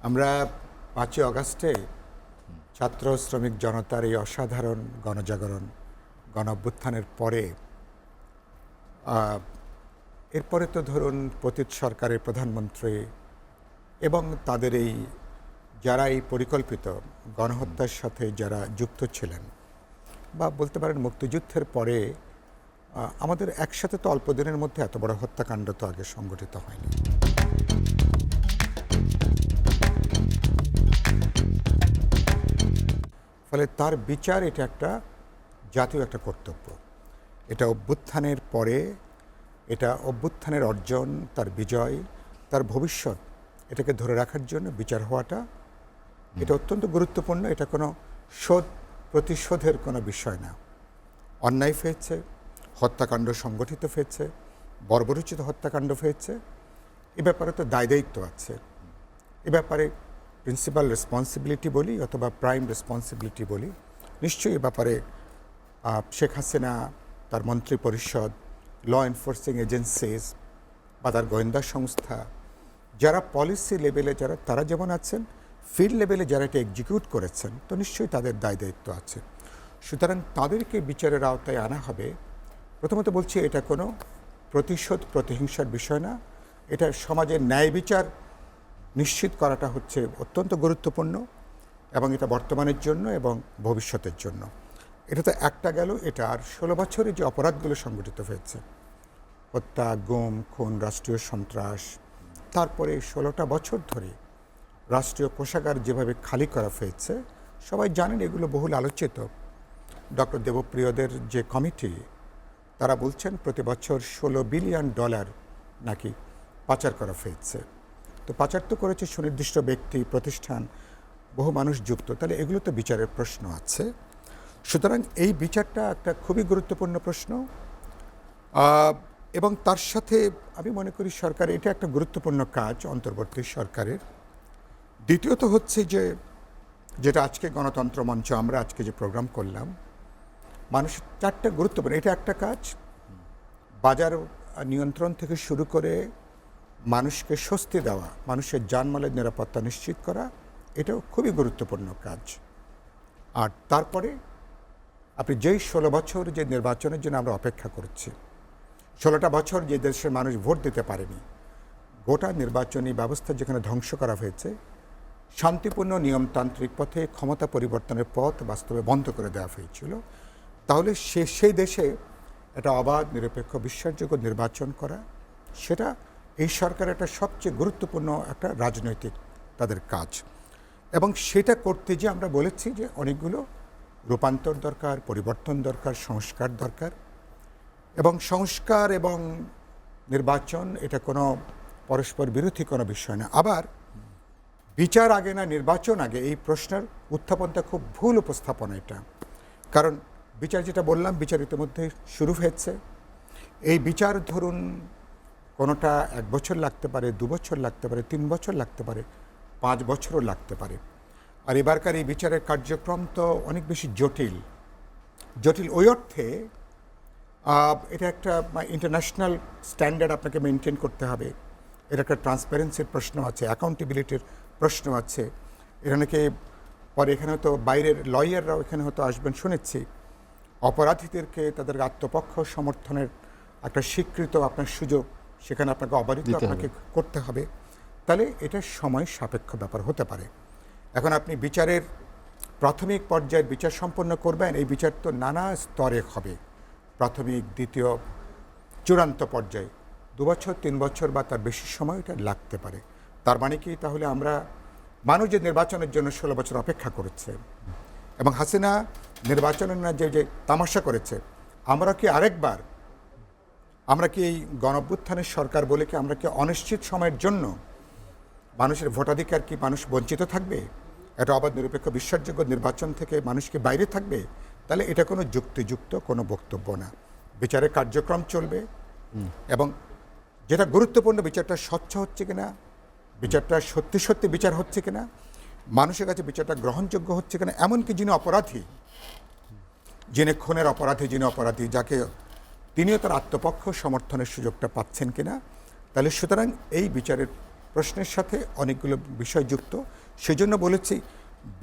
আমরা ৫ই অগাস্টে ছাত্র শ্রমিক জনতার এই অসাধারণ গণজাগরণ গণ অভ্যুত্থানের পরে এরপরে তো ধরুন পতিত সরকারের প্রধানমন্ত্রী এবং তাদের এই যারা এই পরিকল্পিত গণহত্যার সাথে যারা যুক্ত ছিলেন বা বলতে পারেন মুক্তিযুদ্ধের পরে আমাদের একসাথে তো অল্প দিনের মধ্যে এত বড় হত্যাকাণ্ড তো আগে সংগঠিত হয়নি। ফলে তার বিচার এটা একটা জাতীয় একটা কর্তব্য। এটা অভ্যুত্থানের পরে এটা অভ্যুত্থানের অর্জন, তার বিজয়, তার ভবিষ্যৎ এটাকে ধরে রাখার জন্য বিচার হওয়াটা এটা অত্যন্ত গুরুত্বপূর্ণ। এটা কোনো প্রতিশোধের কোনো বিষয় না। অন্যায় হয়েছে, হত্যাকাণ্ড সংগঠিত হয়েছে, বর্বরোচিত হত্যাকাণ্ড হয়েছে, এ ব্যাপারে তো দায়িত্ব আছে। এ ব্যাপারে প্রিন্সিপাল রেসপন্সিবিলিটি বলি অথবা প্রাইম রেসপন্সিবিলিটি বলি, নিশ্চয়ই এ ব্যাপারে শেখ হাসিনা, তার মন্ত্রী পরিষদ, ল এনফোর্সিং এজেন্সিজ বা তার গোয়েন্দা সংস্থা, যারা পলিসি লেভেলে তারা যেমন আছেন, ফিল্ড লেভেলে যারা এটা এক্সিকিউট করেছেন, তো নিশ্চয়ই তাদের দায়িত্ব আছে। সুতরাং তাদেরকে বিচারের আওতায় আনা হবে। প্রথমত বলছি, এটা কোনো প্রতিশোধ প্রতিহিংসার বিষয় না। এটা সমাজের ন্যায় বিচার নিশ্চিত করাটা হচ্ছে অত্যন্ত গুরুত্বপূর্ণ, এবং এটা বর্তমানের জন্য এবং ভবিষ্যতের জন্য। এটা তো একটা গেল। এটা আর 16 বছরে যে অপরাধগুলো সংগঠিত হয়েছে, হত্যা, গুম, খুন, রাষ্ট্রীয় সন্ত্রাস, তারপরে 16টা বছর ধরে রাষ্ট্রীয় কোষাগার যেভাবে খালি করা হয়েছে, সবাই জানেন, এগুলো বহুল আলোচিত। ডক্টর দেবপ্রিয়দের যে কমিটি, তারা বলছেন প্রতি বছর $16 বিলিয়ন নাকি পাচার করা হয়েছে। তো পাচার তো করেছে সুনির্দিষ্ট ব্যক্তি, প্রতিষ্ঠান, বহু মানুষ যুক্ত। তাহলে এগুলো তো বিচারের প্রশ্ন আছে। সুতরাং এই বিচারটা একটা খুবই গুরুত্বপূর্ণ প্রশ্ন, এবং তার সাথে আমি মনে করি সরকার এটা একটা গুরুত্বপূর্ণ কাজ অন্তর্বর্তী সরকারের। দ্বিতীয়ত হচ্ছে যে যেটা আজকে গণতন্ত্র মঞ্চ আমরা আজকে যে প্রোগ্রাম করলাম, মানুষের 4টা গুরুত্বপূর্ণ, এটা একটা কাজ। বাজার নিয়ন্ত্রণ থেকে শুরু করে মানুষকে স্বস্তি দেওয়া, মানুষের জানমালের নিরাপত্তা নিশ্চিত করা, এটাও খুবই গুরুত্বপূর্ণ কাজ। আর তারপরে আপনি যেই 16 বছর যে নির্বাচনের জন্য আমরা অপেক্ষা করছি, 16টা বছর যে দেশের মানুষ ভোট দিতে পারেনি, গোটা নির্বাচনী ব্যবস্থা যেখানে ধ্বংস করা হয়েছে, শান্তিপূর্ণ নিয়মতান্ত্রিক পথে ক্ষমতা পরিবর্তনের পথ বাস্তবে বন্ধ করে দেওয়া হয়েছিল। তাহলে সেই দেশে একটা অবাধ, নিরপেক্ষ, বিশ্বাসযোগ্য নির্বাচন করা, সেটা এই সরকারের একটা সবচেয়ে গুরুত্বপূর্ণ একটা রাজনৈতিক তাদের কাজ। এবং সেটা করতে যে আমরা বলেছি যে অনেকগুলো রূপান্তর দরকার, পরিবর্তন দরকার, সংস্কার দরকার। এবং সংস্কার এবং নির্বাচন এটা কোনো পরস্পর বিরোধী কোনো বিষয় না। আবার বিচার আগে না নির্বাচন আগে, এই প্রশ্নের উত্থাপনটা খুব ভুল উপস্থাপনা এটা। কারণ বিচার, যেটা বললাম, বিচার ইতিমধ্যে শুরু হয়েছে। এই বিচার ধরুন কোনোটা 1 বছর লাগতে পারে, 2 বছর লাগতে পারে, 3 বছর লাগতে পারে, 5 বছরও লাগতে পারে। আর এবারকার এই বিচারের কার্যক্রম তো অনেক বেশি জটিল। ওই অর্থে এটা একটা ইন্টারন্যাশনাল স্ট্যান্ডার্ড আপনাকে মেনটেন করতে হবে। এর একটা ট্রান্সপারেন্সির প্রশ্ন আছে, অ্যাকাউন্টেবিলিটির প্রশ্ন আছে। এখানেকে পরে এখানে হয়তো বাইরের লয়াররাও এখানে হয়তো আসবেন শুনেছি। অপরাধীদেরকে তাদের আত্মপক্ষ সমর্থনের একটা স্বীকৃত আপনার সুযোগ সেখানে আপনাকে অবাধিত আপনাকে করতে হবে। তাহলে এটা সময় সাপেক্ষ ব্যাপার হতে পারে। এখন আপনি বিচারের প্রাথমিক পর্যায়ের বিচার সম্পন্ন করবেন, এই বিচার তো নানা স্তরে হবে, প্রাথমিক, দ্বিতীয়, চূড়ান্ত পর্যায়ে 2 বছর, 3 বছর বা তার বেশি সময় এটা লাগতে পারে। তার মানে কি, তাহলে আমরা মানুষ যে নির্বাচনের জন্য 16 বছর অপেক্ষা করেছে এবং হাসিনা নির্বাচনের না যে তামাশা করেছে, আমরা কি আরেকবার, আমরা কি এই গণঅভ্যুত্থানের সরকার বলে কি আমরা কি অনিশ্চিত সময়ের জন্য মানুষের ভোটাধিকার কি মানুষ বঞ্চিত থাকবে? এটা অবাধ, নিরপেক্ষ, বিশ্বাসযোগ্য নির্বাচন থেকে মানুষকে বাইরে থাকবে? তাহলে এটা কোনো যুক্তিযুক্ত কোনো বক্তব্য না। বিচারের কার্যক্রম চলবে, এবং যেটা গুরুত্বপূর্ণ, বিচারটা স্বচ্ছ হচ্ছে কিনা, বিচারটা সত্যি সত্যি বিচার হচ্ছে কিনা, মানুষের কাছে বিচারটা গ্রহণযোগ্য হচ্ছে কিনা, এমনকি যিনি অপরাধী, যিনি খুনের অপরাধী, যাকে তিনিও তার আত্মপক্ষ সমর্থনের সুযোগটা পাচ্ছেন কিনা। তাহলে সুতরাং এই বিচারের প্রশ্নের সাথে অনেকগুলো বিষয় যুক্ত। সেজন্য বলেছি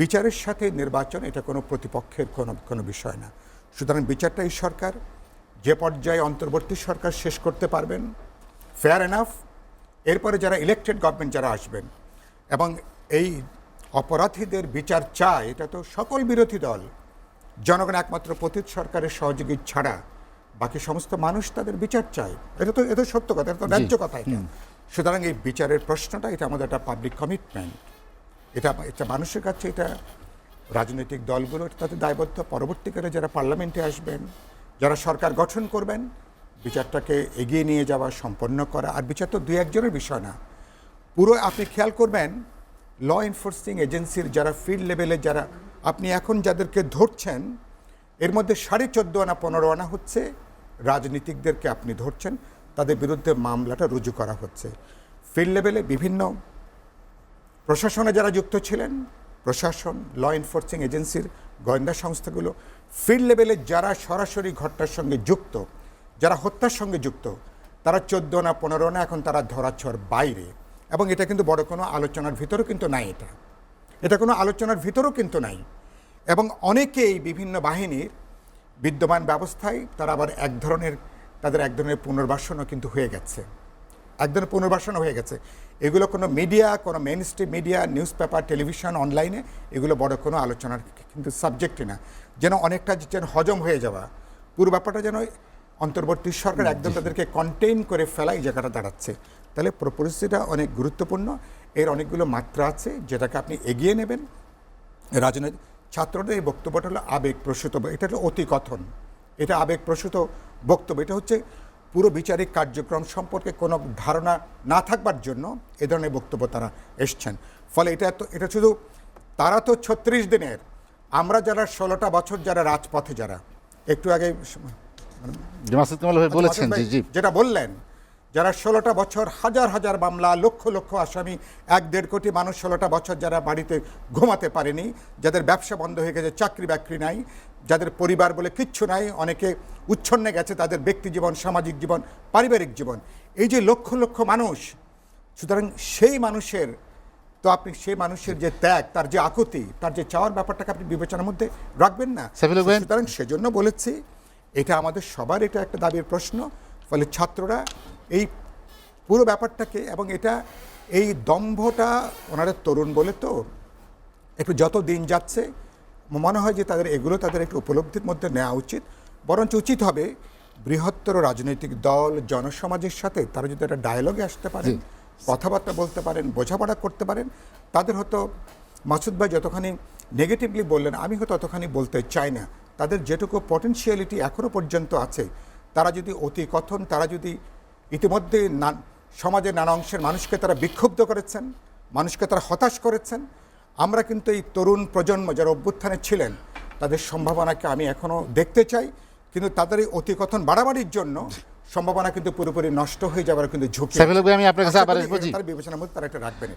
বিচারের সাথে নির্বাচন এটা কোনো প্রতিপক্ষের কোনো বিষয় না। সুতরাং বিচারটা এই সরকার যে পর্যায়ে অন্তর্বর্তী সরকার শেষ করতে পারবেন, ফেয়ার এনাফ। এরপরে যারা ইলেকটেড গভর্নমেন্ট যারা আসবেন এবং এই অপরাধীদের বিচার চায়, এটা তো সকল বিরোধী দল, জনগণ একমাত্র পতিত সরকারের সহযোগী ছাড়া বাকি সমস্ত মানুষ তাদের বিচার চায়। এটা সত্য কথা, এটা তো ন্যায্য কথা। এটা সুতরাং এই বিচারের প্রশ্নটা এটা আমাদের একটা পাবলিক কমিটমেন্ট। এটা মানুষের কাছে, এটা রাজনৈতিক দলগুলো তাদের দায়বদ্ধ। পরবর্তীকালে যারা পার্লামেন্টে আসবেন, যারা সরকার গঠন করবেন, বিচারটাকে এগিয়ে নিয়ে যাওয়া, সম্পন্ন করা। আর বিচার তো দুই একজনের বিষয় না, পুরো আপনি খেয়াল করবেন ল এনফোর্সিং এজেন্সির যারা ফিল্ড লেভেলে যারা আপনি এখন যাদেরকে ধরছেন, এর মধ্যে 14.5 আনা 15 আনা হচ্ছে রাজনীতিকদেরকে আপনি ধরছেন, তাদের বিরুদ্ধে মামলাটা রুজু করা হচ্ছে। ফিল্ড লেভেলে বিভিন্ন প্রশাসনে যারা যুক্ত ছিলেন, প্রশাসন, ল এনফোর্সিং এজেন্সির গোয়েন্দা সংস্থাগুলো, ফিল্ড লেভেলে যারা সরাসরি ঘটনার সঙ্গে যুক্ত, যারা হত্যার সঙ্গে যুক্ত, তারা 14 আনা 15 আনা এখন তারা ধরাছোঁয়ার বাইরে। এবং এটা কিন্তু বড় কোনো আলোচনার ভিতরেও কিন্তু নাই। এটা কোনো আলোচনার ভিতরেও কিন্তু নাই। এবং অনেকেই বিভিন্ন বাহিনীর বিদ্যমান ব্যবস্থায় তারা আবার তাদের এক ধরনের পুনর্বাসনও কিন্তু হয়ে গেছে, এক ধরনের পুনর্বাসনও হয়ে গেছে। এগুলো কোনো মিডিয়া, কোনো main stream media, news paper, television, অনলাইনে এগুলো বড় কোনো আলোচনার কিন্তু সাবজেক্টই না। যেন অনেকটা যেন হজম হয়ে যাওয়া পুরো ব্যাপারটা, যেন অন্তর্বর্তী সরকার একদম তাদেরকে কন্টেইন করে ফেলা এই জায়গাটা দাঁড়াচ্ছে। তাহলে পরিস্থিতিটা অনেক গুরুত্বপূর্ণ। এর অনেকগুলো মাত্রা আছে যেটাকে আপনি এগিয়ে নেবেন। রাজনৈতিক ছাত্রদের এই বক্তব্যটা হলো আবেগপ্রসূত, এটা হলো অতিকথন, এটা আবেগপ্রসূত বক্তব্য। এটা হচ্ছে পুরো বিচারিক কার্যক্রম সম্পর্কে কোনো ধারণা না থাকবার জন্য এ ধরনের বক্তব্য তারা এসছেন। ফলে এটা শুধু তারা তো 36 দিনের, আমরা যারা 16টা বছর যারা রাজপথে, যারা একটু আগে বলেছেন যেটা বললেন, যারা 16টা বছর হাজার হাজার মামলা, লক্ষ লক্ষ আসামি, 1-1.5 কোটি মানুষ 16টা বছর যারা বাড়িতে ঘুমাতে পারেনি, যাদের ব্যবসা বন্ধ হয়ে গেছে, চাকরি বাকরি নাই, যাদের পরিবার বলে কিচ্ছু নাই, অনেকে উচ্ছন্নে গেছে তাদের ব্যক্তি জীবন, সামাজিক জীবন, পারিবারিক জীবন, এই যে লক্ষ লক্ষ মানুষ। সুতরাং সেই মানুষের তো আপনি সেই মানুষের যে ত্যাগ, তার যে আকুতি, তার যে চাওয়ার ব্যাপারটাকে আপনি বিবেচনার মধ্যে রাখবেন না। সুতরাং সেজন্য বলেছি এটা আমাদের সবার এটা একটা দাবির প্রশ্ন। ফলে ছাত্ররা এই পুরো ব্যাপারটাকে, এবং এই দম্ভটা, ওনারা তরুণ বলে তো একটু যত দিন যাচ্ছে মনে হয় যে তাদের একটু উপলব্ধির মধ্যে নেওয়া উচিত। বরঞ্চ উচিত হবে বৃহত্তর রাজনৈতিক দল, জনসমাজের সাথে তারা যদি একটা ডায়ালগে আসতে পারেন, কথাবার্তা বলতে পারেন, বোঝাপড়া করতে পারেন, তাদের হয়তো মাসুদ ভাই যতখানি নেগেটিভলি বললেন, আমি হয়তো ততখানি বলতে চাই না। তাদের যেটুকু পটেনশিয়ালিটি এখনও পর্যন্ত আছে, তারা যদি অতিকথন, তারা যদি ইতিমধ্যে সমাজের নানা অংশের মানুষকে তারা বিক্ষুব্ধ করেছেন, মানুষকে তারা হতাশ করেছেন। আমরা কিন্তু এই তরুণ প্রজন্ম যারা অভ্যুত্থানে ছিলেন, তাদের সম্ভাবনাকে আমি এখনও দেখতে চাই। কিন্তু তাদের এই অতিকথন বাড়াবাড়ির জন্য সম্ভাবনা কিন্তু পুরোপুরি নষ্ট হয়ে যাবার কিন্তু ঝুঁকি। আমি আপনার কাছে আবার তার বিবেচনার মধ্যে তারা এটা রাখবেন।